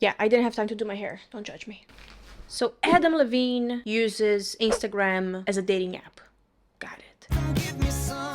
Yeah, I didn't have time to do my hair. Don't judge me. So Adam Levine uses Instagram as a dating app. Got it.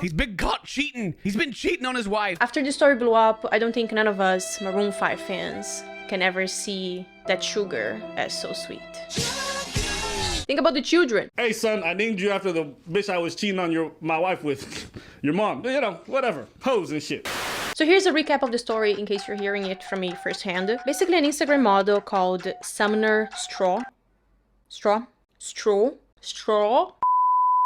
He's been caught cheating. He's been cheating on his wife. After the story blew up, I don't think none of us Maroon 5 fans can ever see that sugar as so sweet. Think about the children. Hey son, I named you after the bitch I was cheating on my wife with. Your mom, you know, whatever. Hoes and shit. So here's a recap of the story in case you're hearing it from me firsthand. Basically an Instagram model called Sumner Stroh. Stroh.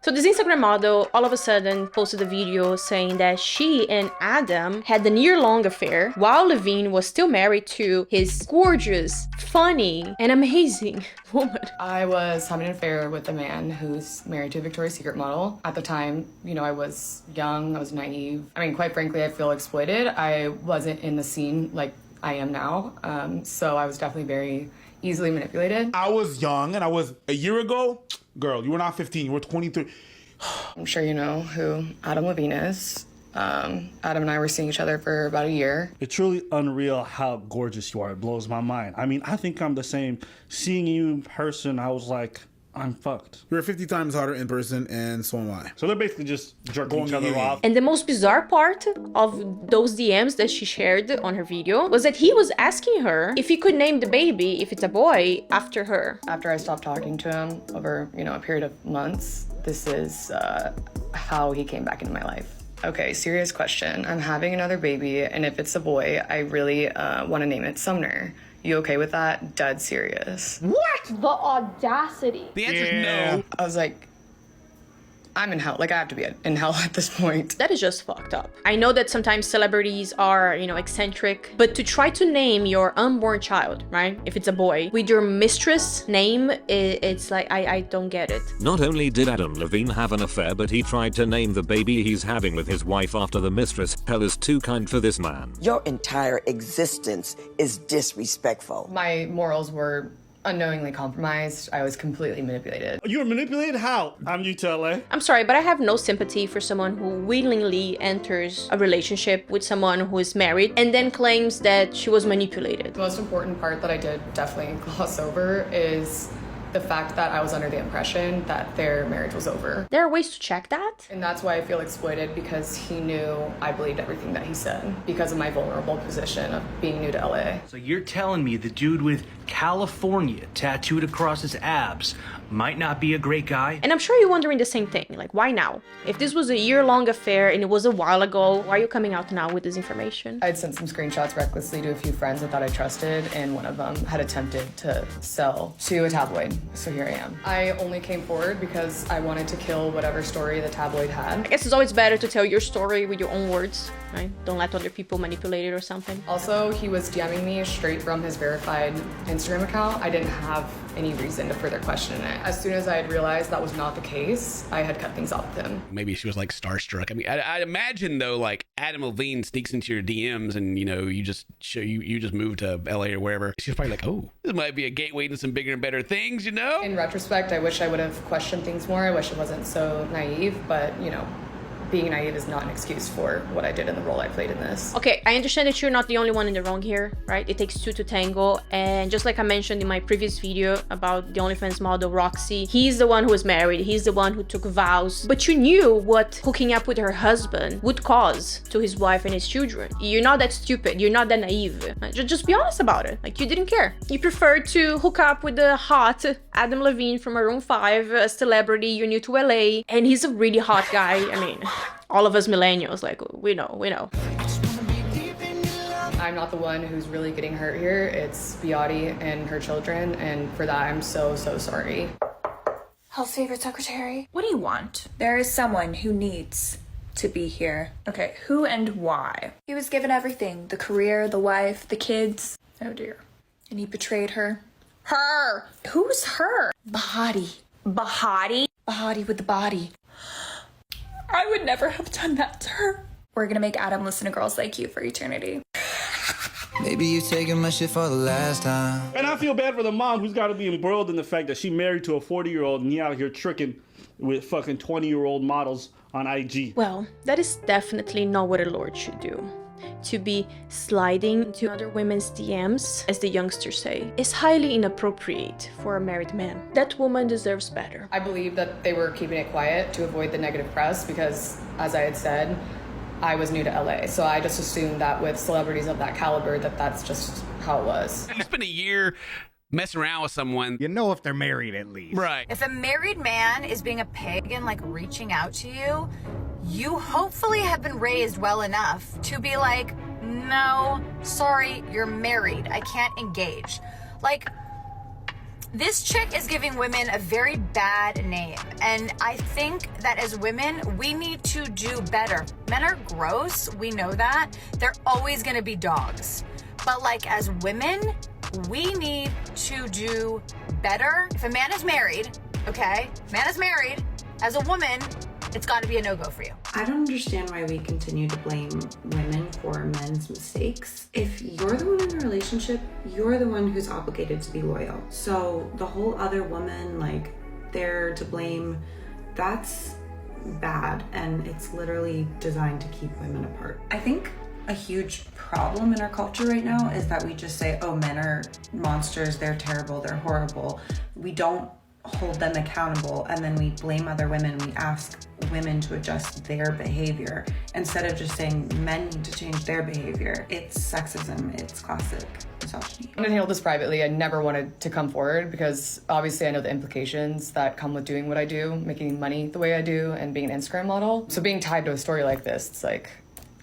So this Instagram model all of a sudden posted a video saying that she and Adam had a year-long affair while Levine was still married to his gorgeous, funny, and amazing woman. I was having an affair with a man who's married to a Victoria's Secret model. At the time, you know, I was young, I was naive. I mean, quite frankly, I feel exploited. I wasn't in the scene like I am now, so I was definitely very easily manipulated. I was young, and I was, a year ago, girl, you were not 15, you were 23. I'm sure you know who Adam Levine is. Adam and I were seeing each other for about a year. It's truly unreal how gorgeous you are. It blows my mind. I mean, I think I'm the same. Seeing you in person, I was like, I'm fucked. You're 50 times hotter in person, and so am I. So they're basically just jerking each other off. And the most bizarre part of those DMs that she shared on her video was that he was asking her if he could name the baby, if it's a boy, after her. After I stopped talking to him over, you know, a period of months, this is how he came back into my life. Okay, serious question. I'm having another baby, and if it's a boy, I really want to name it Sumner. You okay with that? Dead serious. What? The audacity. The answer is no. I was like, I'm in hell. Like, I have to be in hell at this point. That is just fucked up. I know that sometimes celebrities are, you know, eccentric, but to try to name your unborn child, right, if it's a boy, with your mistress name, it's like, I don't get it. Not only did Adam Levine have an affair, but he tried to name the baby he's having with his wife after the mistress. Hell is too kind for this man. Your entire existence is disrespectful. My morals were unknowingly compromised. I was completely manipulated. You were manipulated? How? I'm new to LA. I'm sorry, but I have no sympathy for someone who willingly enters a relationship with someone who is married and then claims that she was manipulated. The most important part that I did definitely gloss over is the fact that I was under the impression that their marriage was over. There are ways to check that. And that's why I feel exploited, because he knew I believed everything that he said because of my vulnerable position of being new to LA. So you're telling me the dude with California tattooed across his abs might not be a great guy? And I'm sure you're wondering the same thing, like, why now? If this was a year-long affair and it was a while ago, why are you coming out now with this information? I'd sent some screenshots recklessly to a few friends I thought I trusted, and one of them had attempted to sell to a tabloid. So here I am. I only came forward because I wanted to kill whatever story the tabloid had. I guess it's always better to tell your story with your own words, right? Don't let other people manipulate it or something. Also, he was DMing me straight from his verified Instagram account. I didn't have any reason to further question it. As soon as I had realized that was not the case, I had cut things off with him. Maybe she was like starstruck. I mean, I'd imagine though, like Adam Levine sneaks into your DMs and you know, you just moved to LA or wherever. She's probably like, oh, this might be a gateway to some bigger and better things, you know? In retrospect, I wish I would have questioned things more. I wish I wasn't so naive, but you know, being naive is not an excuse for what I did in the role I played in this. Okay, I understand that you're not the only one in the wrong here, right? It takes two to tango. And just like I mentioned in my previous video about the OnlyFans model Roxy, he's the one who was married. He's the one who took vows. But you knew what hooking up with her husband would cause to his wife and his children. You're not that stupid. You're not that naive. Just be honest about it. Like, you didn't care. You preferred to hook up with the hot Adam Levine from Maroon 5, a celebrity, you're new to LA, and he's a really hot guy. I mean, all of us millennials, like, we know. I'm not the one who's really getting hurt here. It's Behati and her children, and for that, I'm so sorry. Hell's favorite secretary. What do you want? There is someone who needs to be here. Okay, who and why? He was given everything. The career, the wife, the kids. Oh dear. And he betrayed her. Her! Who's her? Behati. Behati? Behati with the body. I would never have done that to her. We're gonna make Adam listen to girls like you for eternity. Maybe you taking my shit for the last time. And I feel bad for the mom who's got to be embroiled in the fact that she married to a 40-year-old and he out here tricking with fucking 20-year-old models on IG. Well, that is definitely not what a lord should do. to be sliding into other women's DMs, as the youngsters say, is highly inappropriate for a married man. That woman deserves better. I believe that they were keeping it quiet to avoid the negative press because, as I had said, I was new to LA. So I just assumed that with celebrities of that caliber, that that's just how it was. You spend a year messing around with someone. You know if they're married at least. Right. If a married man is being a pig and like reaching out to you, you hopefully have been raised well enough to be like, no, sorry, you're married. I can't engage. Like, this chick is giving women a very bad name. And I think that as women, we need to do better. Men are gross. We know that. They're always going to be dogs. But like as women, we need to do better. If a man is married, okay, man is married, as a woman, it's got to be a no-go for you. I don't understand why we continue to blame women for men's mistakes. If you're the one in a relationship, you're the one who's obligated to be loyal. So the whole other woman, like, they're to blame, that's bad, and it's literally designed to keep women apart. I think a huge problem in our culture right now is that we just say, oh, men are monsters, they're terrible, they're horrible. We don't hold them accountable, and then we blame other women. We ask women to adjust their behavior instead of just saying men need to change their behavior. It's sexism, it's classic misogyny. I'm gonna handle this privately. I never wanted to come forward because obviously I know the implications that come with doing what I do, making money the way I do, and being an Instagram model. So being tied to a story like this, it's like,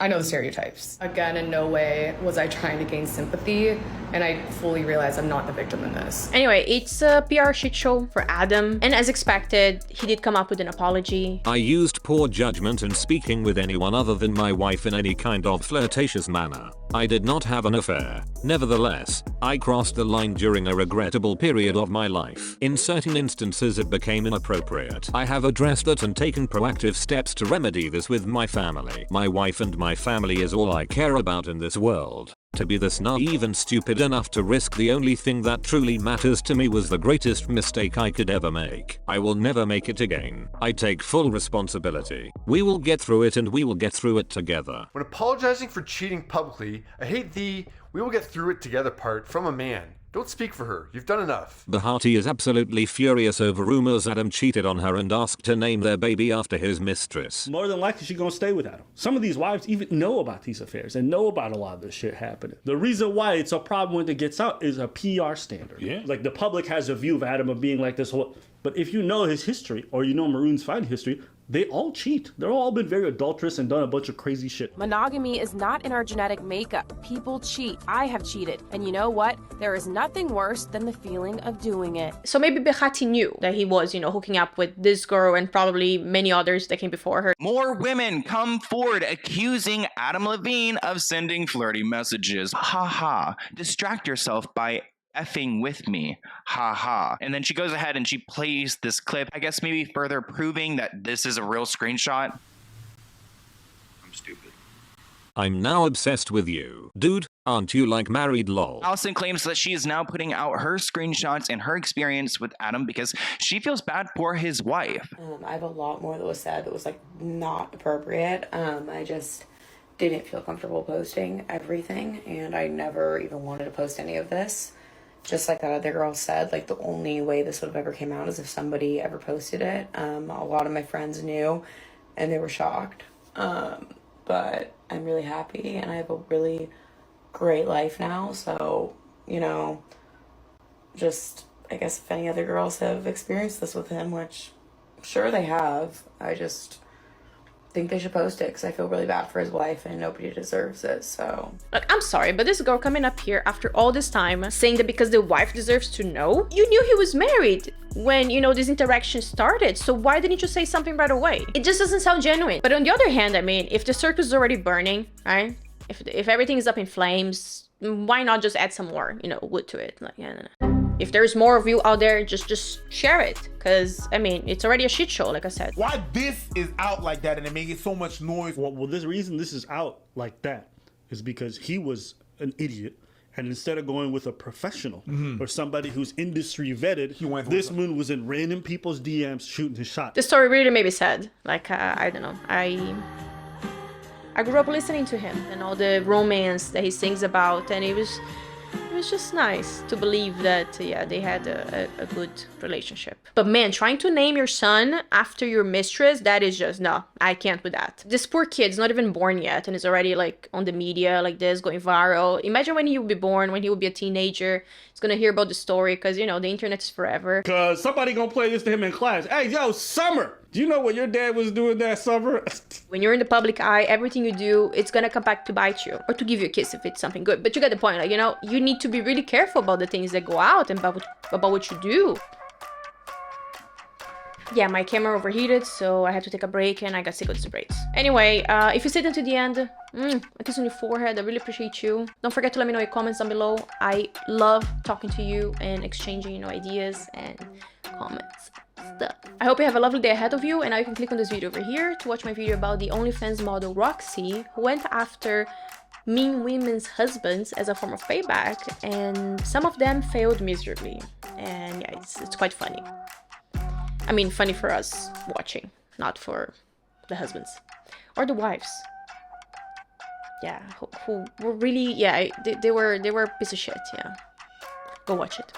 I know the stereotypes. Again, in no way was I trying to gain sympathy, and I fully realize I'm not the victim in this. Anyway, it's a PR shit show for Adam, and as expected, he did come up with an apology. I used poor judgment in speaking with anyone other than my wife in any kind of flirtatious manner. I did not have an affair. Nevertheless, I crossed the line during a regrettable period of my life. In certain instances it became inappropriate. I have addressed that and taken proactive steps to remedy this with my family. My wife and my family is all I care about in this world. To be this naive and stupid enough to risk the only thing that truly matters to me was the greatest mistake I could ever make. I will never make it again. I take full responsibility. We will get through it, and we will get through it together. When apologizing for cheating publicly, I hate the "we will get through it together" part from a man. Don't speak for her. You've done enough. Behati is absolutely furious over rumors Adam cheated on her and asked to name their baby after his mistress. More than likely, she's gonna stay with Adam. Some of these wives even know about these affairs and know about a lot of this shit happening. The reason why it's a problem when it gets out is a PR standard. Yeah. Like, the public has a view of Adam of being like this whole... But if you know his history, or you know Maroon's fighting history, they all cheat. They've all been very adulterous and done a bunch of crazy shit. Monogamy is not in our genetic makeup. People cheat. I have cheated. And you know what? There is nothing worse than the feeling of doing it. So maybe Behati knew that he was, hooking up with this girl and probably many others that came before her. More women come forward accusing Adam Levine of sending flirty messages. Ha ha. Distract yourself by effing with me, ha ha. And then she goes ahead and she plays this clip, I guess maybe further proving that this is a real screenshot. I'm stupid. I'm now obsessed with you. Dude, aren't you like married lol? Allison claims that she is now putting out her screenshots and her experience with Adam because she feels bad for his wife. I have a lot more that was said that was like not appropriate. I just didn't feel comfortable posting everything, and I never even wanted to post any of this. Just like that other girl said, like, the only way this would have ever came out is if somebody ever posted it. A lot of my friends knew, and they were shocked. But I'm really happy, and I have a really great life now. So, just, I guess if any other girls have experienced this with him, which I'm sure they have, I just think they should post it because I feel really bad for his wife and nobody deserves it. So look, I'm sorry, but this girl coming up here after all this time saying that because the wife deserves to know, you knew he was married when this interaction started, so why didn't you say something right away? It just doesn't sound genuine. But on the other hand, I mean, if the circus is already burning, right, if everything is up in flames, why not just add some more wood to it? Like, yeah, if there's more of you out there, just share it. Because, I mean, it's already a shit show, like I said. Why this is out like that and it making so much noise? Well, this reason this is out like that is because he was an idiot. And instead of going with a professional or somebody who's industry vetted, this moon was in random people's DMs shooting his shot. The story really made me sad. Like, I don't know. I grew up listening to him and all the romance that he sings about, and it was just nice to believe that, yeah, they had a good relationship. But man, trying to name your son after your mistress, that is just, no, I can't with that. This poor kid's not even born yet and is already like on the media like this, going viral. Imagine when he will be born, when he will be a teenager, he's gonna hear about the story, because, you know, the internet is forever. Because somebody gonna play this to him in class. Hey, yo, Summer, do you know what your dad was doing that summer? When you're in the public eye, everything you do, it's gonna come back to bite you. Or to give you a kiss if it's something good. But you get the point, like, you know, you need to be really careful about the things that go out and about what you do. Yeah, my camera overheated, so I had to take a break and I got sick of the braids. Anyway, if you stayed until the end, a kiss on your forehead, I really appreciate you. Don't forget to let me know your comments down below. I love talking to you and exchanging, you know, ideas and comments. Stuff. I hope you have a lovely day ahead of you, and now you can click on this video over here to watch my video about the OnlyFans model Roxy, who went after mean women's husbands as a form of payback, and some of them failed miserably. And yeah, it's quite funny. I mean, funny for us watching, not for the husbands or the wives. Yeah, who were really, yeah, they were a piece of shit. Yeah, go watch it.